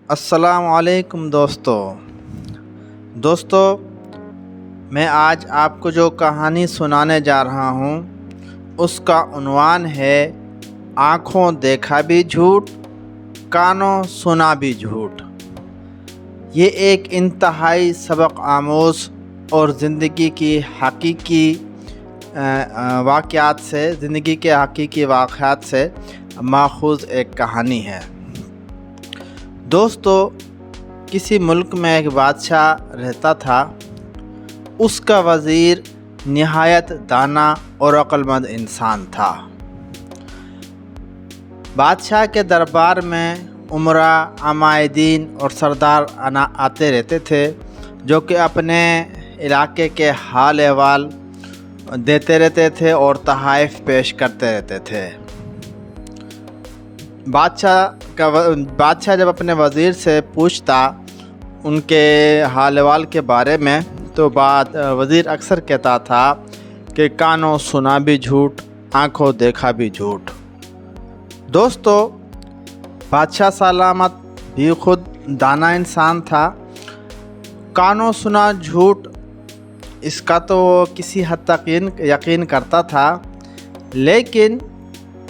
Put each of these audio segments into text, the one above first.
السلام علیکم دوستو، میں آج آپ کو جو کہانی سنانے جا رہا ہوں اس کا عنوان ہے آنکھوں دیکھا بھی جھوٹ، کانوں سنا بھی جھوٹ۔ یہ ایک انتہائی سبق آموز اور زندگی کے حقیقی واقعات سے ماخوذ ایک کہانی ہے۔ دوستو، کسی ملک میں ایک بادشاہ رہتا تھا۔ اس کا وزیر نہایت دانا اور عقل مند انسان تھا۔ بادشاہ کے دربار میں امراء، عمائدین اور سردار آتے رہتے تھے، جو کہ اپنے علاقے کے حال احوال دیتے رہتے تھے اور تحائف پیش کرتے رہتے تھے۔ بادشاہ جب اپنے وزیر سے پوچھتا ان کے حال احوال کے بارے میں تو وزیر اکثر کہتا تھا کہ کانوں سنا بھی جھوٹ، آنکھوں دیکھا بھی جھوٹ۔ دوستو، بادشاہ سلامت بھی خود دانا انسان تھا۔ کانوں سنا جھوٹ اس کا تو کسی حد تک یقین کرتا تھا، لیکن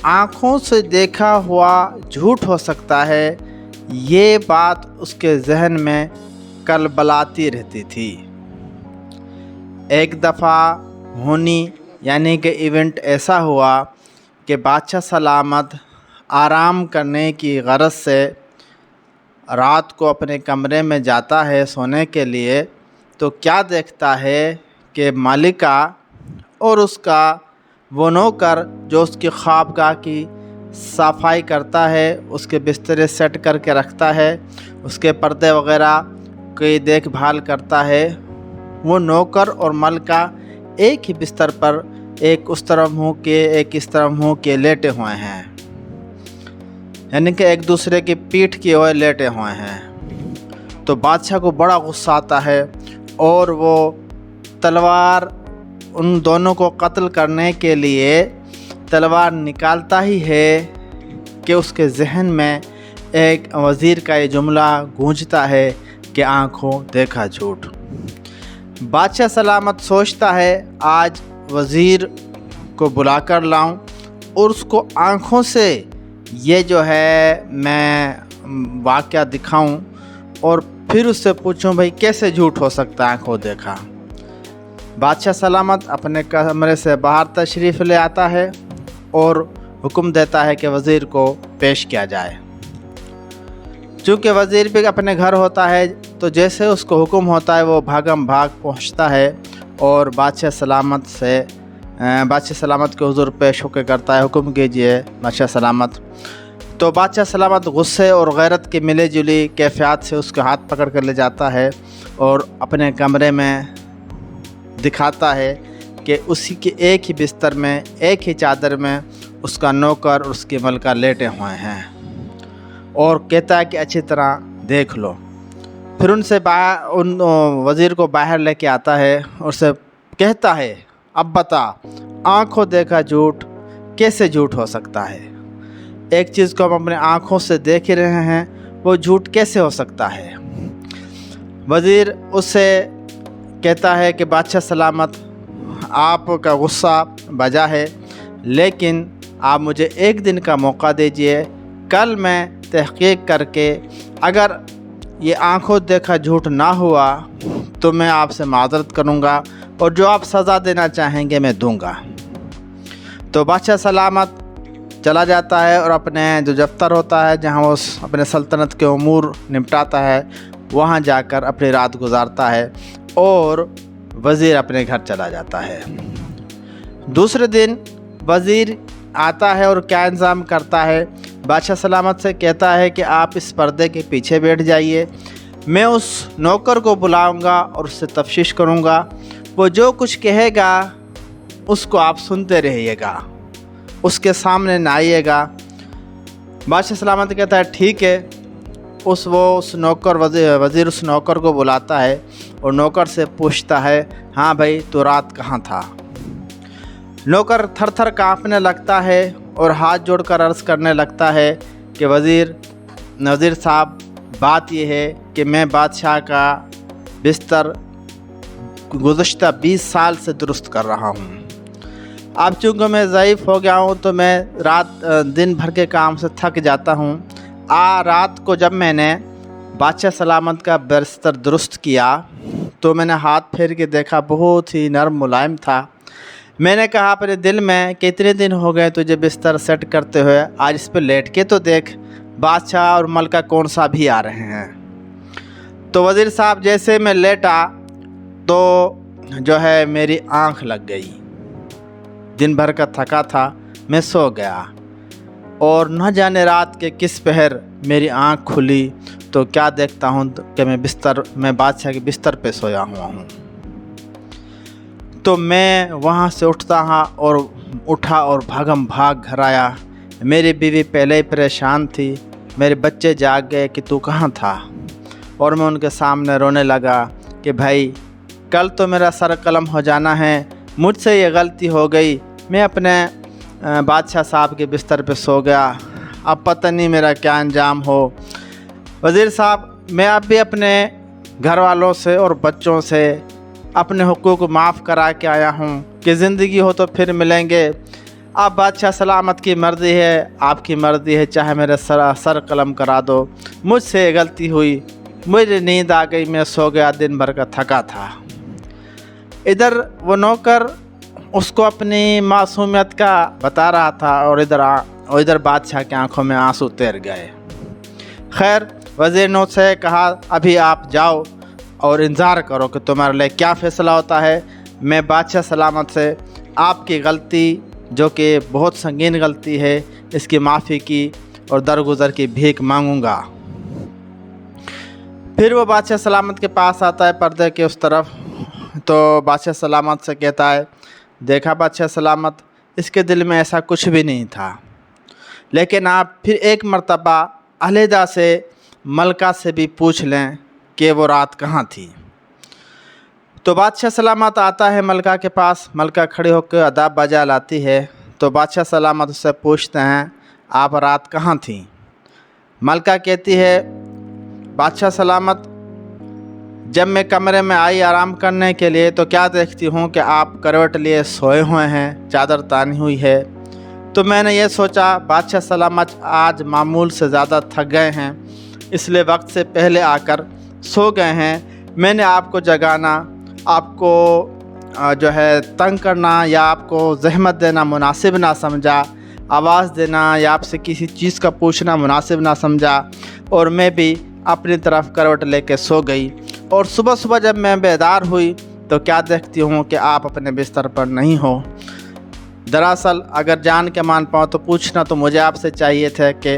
آنکھوں سے دیکھا ہوا جھوٹ ہو سکتا ہے، یہ بات اس کے ذہن میں کلبلاتی رہتی تھی۔ ایک دفعہ یعنی کہ ایونٹ ایسا ہوا کہ بادشاہ سلامت آرام کرنے کی غرض سے رات کو اپنے کمرے میں جاتا ہے سونے کے لیے، تو کیا دیکھتا ہے کہ ملکہ اور اس کا وہ نوکر جو اس کی خوابگاہ کی صفائی کرتا ہے، اس کے بسترے سیٹ کر کے رکھتا ہے، اس کے پردے وغیرہ کی دیکھ بھال کرتا ہے، وہ نوکر اور ملکہ ایک ہی بستر پر ایک اس طرف منہ کے ایک اس طرف منہ کے لیٹے ہوئے ہیں، یعنی کہ ایک دوسرے کی پیٹھ کیے ہوئے لیٹے ہوئے ہیں۔ تو بادشاہ کو بڑا غصہ آتا ہے اور وہ تلوار ان دونوں کو قتل کرنے کے لیے تلوار نکالتا ہی ہے کہ اس کے ذہن میں ایک وزیر کا یہ جملہ گونجتا ہے کہ آنکھوں دیکھا جھوٹ۔ بادشاہ سلامت سوچتا ہے آج وزیر کو بلا کر لاؤں اور اس کو آنکھوں سے یہ جو ہے میں واقعہ دکھاؤں اور پھر اس سے پوچھوں بھائی کیسے جھوٹ ہو سکتا ہے آنکھوں دیکھا۔ بادشاہ سلامت اپنے کمرے سے باہر تشریف لے آتا ہے اور حکم دیتا ہے کہ وزیر کو پیش کیا جائے۔ چونکہ وزیر بھی اپنے گھر ہوتا ہے تو جیسے اس کو حکم ہوتا ہے وہ بھاگم بھاگ پہنچتا ہے اور بادشاہ سلامت کے حضور پیش ہو کے کرتا ہے، حکم کیجئے بادشاہ سلامت۔ تو بادشاہ سلامت غصے اور غیرت کی ملی جلی کیفیات سے اس کے ہاتھ پکڑ کر لے جاتا ہے اور اپنے کمرے میں دکھاتا ہے کہ اسی کے ایک ہی بستر میں ایک ہی چادر میں اس کا نوکر اور اس کی ملکہ لیٹے ہوئے ہیں، اور کہتا ہے کہ اچھی طرح دیکھ لو۔ پھر ان وزیر کو باہر لے کے آتا ہے اور اسے کہتا ہے اب بتا آنکھوں دیکھا جھوٹ کیسے جھوٹ ہو سکتا ہے؟ ایک چیز کو ہم اپنے آنکھوں سے دیکھ ہی رہے ہیں، وہ جھوٹ کیسے ہو سکتا ہے؟ وزیر اس سے کہتا ہے کہ بادشاہ سلامت آپ کا غصہ بجا ہے، لیکن آپ مجھے ایک دن کا موقع دیجئے، کل میں تحقیق کر کے اگر یہ آنکھوں دیکھا جھوٹ نہ ہوا تو میں آپ سے معذرت کروں گا اور جو آپ سزا دینا چاہیں گے میں دوں گا۔ تو بادشاہ سلامت چلا جاتا ہے اور اپنے جو دفتر ہوتا ہے جہاں وہ اپنے سلطنت کے امور نپٹاتا ہے وہاں جا کر اپنی رات گزارتا ہے اور وزیر اپنے گھر چلا جاتا ہے۔ دوسرے دن وزیر آتا ہے اور کیا انتظام کرتا ہے، بادشاہ سلامت سے کہتا ہے کہ آپ اس پردے کے پیچھے بیٹھ جائیے، میں اس نوکر کو بلاؤں گا اور اس سے تفتیش کروں گا، وہ جو کچھ کہے گا اس کو آپ سنتے رہیے گا، اس کے سامنے نہ آئیے گا۔ بادشاہ سلامت کہتا ہے ٹھیک ہے۔ وزیر اس نوکر کو بلاتا ہے اور نوکر سے پوچھتا ہے ہاں بھائی تو رات کہاں تھا؟ نوکر تھر تھر کانپنے لگتا ہے اور ہاتھ جوڑ کر عرض کرنے لگتا ہے کہ وزیر صاحب बात यह है कि मैं बादशाह का बिस्तर गुज़श्ता 20 साल से दुरुस्त कर रहा हूँ। अब चूँकि मैं ज़ईफ़ हो गया हूँ तो मैं दिन भर के काम से थक जाता हूँ। रात को जब मैंने बादशाह सलामत का बिस्तर दुरुस्त किया तो मैंने हाथ फेर के देखा, बहुत ही नरम मुलायम था। मैंने कहा अपने दिल में कि इतने दिन हो गए तुझे बिस्तर सेट करते हुए, आज इस पर लेट के तो देख, बादशाह और मलका कौन सा भी आ रहे हैं। तो वज़ीर साहब जैसे मैं लेटा तो जो है मेरी आँख लग गई। दिन भर का थका था, मैं सो गया और न जाने रात के किस पहर मेरी आँख खुली तो क्या देखता हूँ कि मैं बादशाह के बिस्तर पे सोया हुआ हूँ। तो मैं वहाँ से उठा और भागम भाग घर आया। मेरी बीवी पहले ही परेशान थी, मेरे बच्चे जाग गए कि तू कहाँ था, और मैं उनके सामने रोने लगा कि भाई कल तो मेरा सर कलम हो जाना है, मुझसे ये गलती हो गई, मैं अपने बादशाह साहब के बिस्तर पे सो गया, अब पता नहीं मेरा क्या अंजाम हो। वज़ीर साहब मैं अब भी अपने घर वालों से और बच्चों से अपने हुकूक माफ़ करा के आया हूँ कि ज़िंदगी हो तो फिर मिलेंगे। अब बादशाह सलामत की मर्ज़ी है, आपकी मर्ज़ी है, चाहे मेरे सर कलम करा दो, मुझसे गलती हुई, मुझे नींद आ गई, मैं सो गया, दिन भर का थका था। इधर वो नौकर उसको अपनी मासूमियत का बता रहा था और इधर बादशाह की आंखों में आंसू तैर गए। खैर वज़ीर ने उससे कहा अभी आप जाओ और इंतज़ार करो कि तुम्हारे लिए क्या फ़ैसला होता है। मैं बादशाह सलामत से आपकी गलती, जो कि बहुत संगीन गलती है, इसकी माफ़ी की और दरगुज़र की भीख मांगूंगा। फिर वो बादशाह सलामत के पास आता है पर्दे के उस तरफ, तो बादशाह सलामत से कहता है, देखा बादशाह सलामत, इसके दिल में ऐसा कुछ भी नहीं था, लेकिन आप फिर एक मर्तबा अलहदा से मलका से भी पूछ लें कि वो रात कहाँ थी। तो बादशाह सलामत आता है मलका के पास, मलका खड़े होकर अदाब बजा लाती है। तो बादशाह सलामत उससे पूछते हैं आप रात कहाँ थी। मलका कहती है बादशाह सलामत, जब मैं कमरे में आई आराम करने के लिए तो क्या देखती हूँ कि आप करवट लिए सोए हुए हैं, चादर तानी हुई है। तो मैंने ये सोचा बादशाह सलामत आज मामूल से ज़्यादा थक गए हैं, इसलिए वक्त से पहले आकर सो गए हैं। मैंने आपको जगाना, आपको जो है तंग करना या आपको ज़हमत देना मुनासिब ना समझा, आवाज़ देना या आपसे किसी चीज़ का पूछना मुनासिब ना समझा, और मैं भी अपनी तरफ करवट लेके सो गई। और सुबह सुबह जब मैं बेदार हुई तो क्या देखती हूँ कि आप अपने बिस्तर पर नहीं हो। दरअसल अगर जान के मान पाऊँ तो पूछना तो मुझे आपसे चाहिए था कि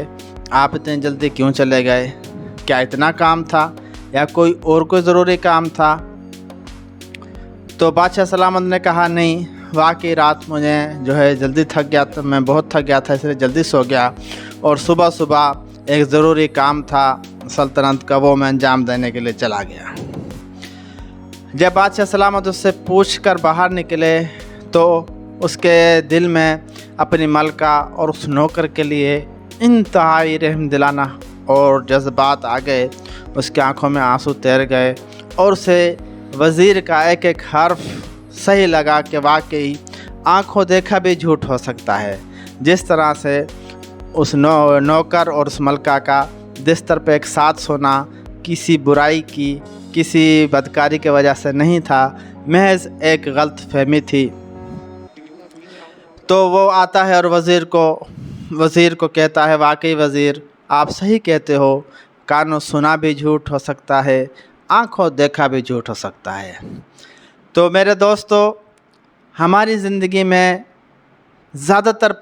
आप इतनी जल्दी क्यों चले गए, क्या इतना काम था या कोई ज़रूरी काम था। तो बादशाह सलामत ने कहा नहीं, वाकई रात मुझे जो है जल्दी थक गया था, मैं बहुत थक गया था, इसलिए जल्दी सो गया, और सुबह सुबह एक ज़रूरी काम था सल्तनत का, वो मैं अंजाम देने के लिए चला गया। जब बादशाह सलामत उससे पूछकर बाहर निकले तो उसके दिल में अपनी मलका और उस नौकर के लिए इंतहाई रहम दिलाना और जज्बात आ गए। उसकी आंखों में आंसू तैर गए और उसे वज़ीर का एक एक हर्फ सही लगा कि वाकई आंखों देखा भी झूठ हो सकता है। जिस तरह से उस नौकर और उस मलका का बिस्तर पे एक साथ सोना किसी बुराई की, किसी बदकारी की वजह से नहीं था, महज एक गलत फहमी थी। तो वो आता है और वज़ीर को कहता है वाकई वज़ीर आप सही कहते हो, कानों सुना भी झूठ हो सकता है, आँखों देखा भी झूठ हो सकता है। तो मेरे दोस्तों, हमारी ज़िंदगी में ज़्यादातर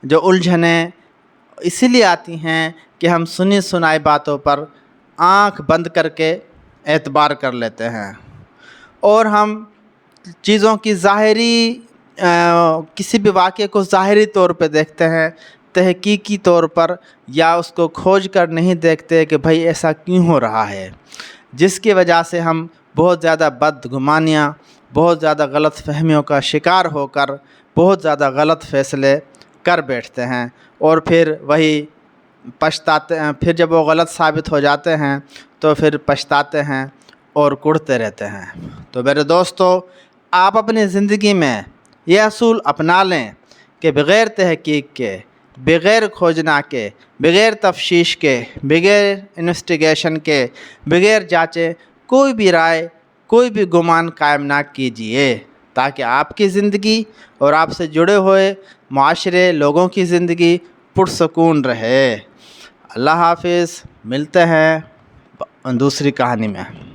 जो उलझनें इसीलिए आती हैं कि हम सुनी सुनाई बातों पर आँख बंद करके एतबार कर लेते हैं और हम चीज़ों की किसी भी वाक़े को ज़ाहिरी तौर पे देखते हैं, तहकीकी तौर पर, या उसको खोज कर नहीं देखते कि भाई ऐसा क्यों हो रहा है, जिसकी वजह से हम बहुत ज़्यादा बदगुमानियाँ, बहुत ज़्यादा गलत फहमियों का शिकार होकर बहुत ज़्यादा गलत फ़ैसले کر بیٹھتے ہیں اور پھر وہی پچھتاتے ہیں، پھر جب وہ غلط ثابت ہو جاتے ہیں تو پھر پچھتاتے ہیں اور کڑتے رہتے ہیں۔ تو میرے دوستو، آپ اپنی زندگی میں یہ اصول اپنا لیں کہ بغیر تحقیق کے، بغیر کھوجنا کے، بغیر تفتیش کے، بغیر انویسٹیگیشن کے، بغیر جانچے کوئی بھی رائے، کوئی بھی گمان قائم نہ کیجئے، تاکہ آپ کی زندگی اور آپ سے جڑے ہوئے معاشرے، لوگوں کی زندگی پرسکون رہے۔ اللہ حافظ، ملتے ہیں دوسری کہانی میں۔